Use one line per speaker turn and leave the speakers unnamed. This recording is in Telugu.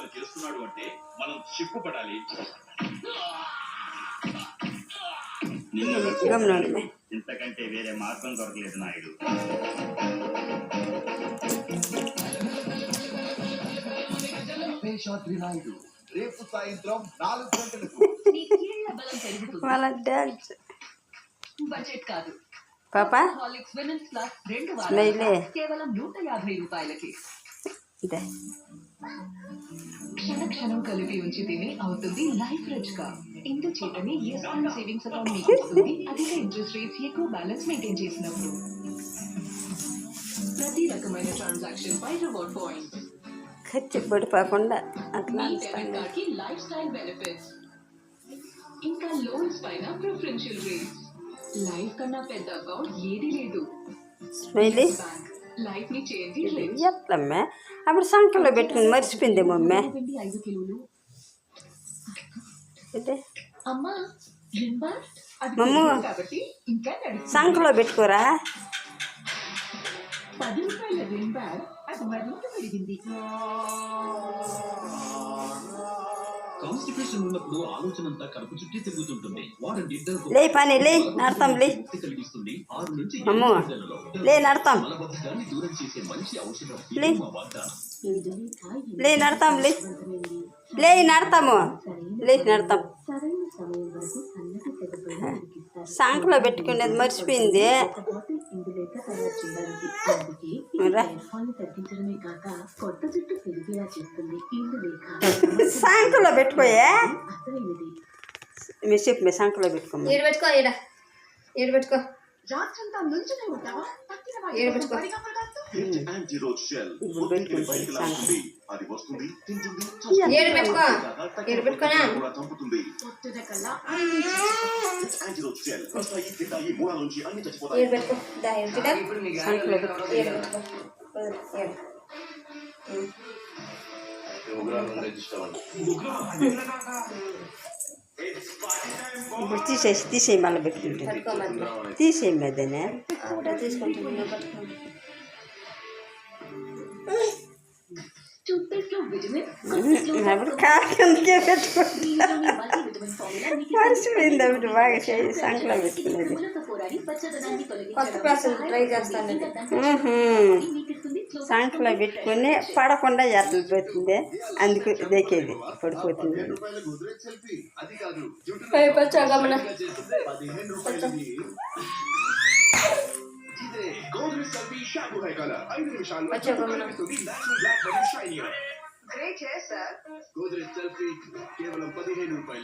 అతను చేస్తున్నాడు అంటే మనం సిగ్గుపడాలి. ఇంతకంటే వేరే మార్గం దొరకలేదు నాయుడు. నాయుడు రేపు సాయంత్రం 4 గంటలకు బడ్జెట్ కాదు పాపా కేవలం 150 రూపాయలకి. క్షణ క్షణం కలిపి ఉంచి తిని అవుతుంది లైఫ్ రిచ్ గా. ఇంత చేతని ఎస్ బ్యాంక్ సేవింగ్స్ అకౌంట్ మీకు ఇస్తుంది అధిక ఇంట్రెస్ట్ రేట్స్, ఎక్కువ బ్యాలెన్స్ మెయింటైన్ చేసినప్పుడు. ప్రతి రకమైన ట్రాన్సాక్షన్ పై రివార్డ్ పాయింట్స్, ఖర్చు పడిపోకుండా అట్లా కి లైఫ్ స్టైల్ బెనిఫిట్స్, ఇంకా లోన్స్ పైన ప్రిఫరెన్షియల్ రేట్స్. లైఫ్ కన్నా పెద్ద అకౌంట్ ఏది లేదు. లైఫ్ ని చేంజ్ ఎట్లమ్మా అప్పుడు సంకలో పెట్టుకుని మర్చిపోయింది మమ్మీ. 5 కిలోలు అమ్మా కాబట్టి ఇంకా సంకలో పెట్టుకోరా. 10 రూపాయల రిన్ బ్యాగ్ అది మరింత పెరిగింది. కాన్స్టిపేషన్ ఉన్నప్పుడు ఆలోచన అంతా కడుపు చుట్టి తిరుగుతుంటుంది. వాడండి లే పని లే నడతాం లే కలిగిస్తుంది 6 నుంచి 7 గంటలలో లే నడతాం మలబద్ధకాన్ని దూరం చేసే మంచి ఔషధం లే లే నడతాం లే లే నడతాము లే నడతాం. సంకలో పెట్టుకునేది మర్చిపోయింది. సంకలో పెట్టుకోయే మీరు చెప్పు మీ సంకలో పెట్టుకో. ఏడు పెట్టుకో ఇప్పుడు తీసేయి మళ్ళీ పెట్టుకుంటుంది. తీసేయి మధ్యనే అప్పుడు కాకందుకే పెట్టుకుంటా మర్చిపోయింది. అప్పుడు బాగా సంకలో పెట్టుకునేది. సంకలో పెట్టుకుని పడకుండా ఎట్లా పోతుంది అందుకు దేకేది పడిపోతుంది. కేవలం 15 రూపాయలు.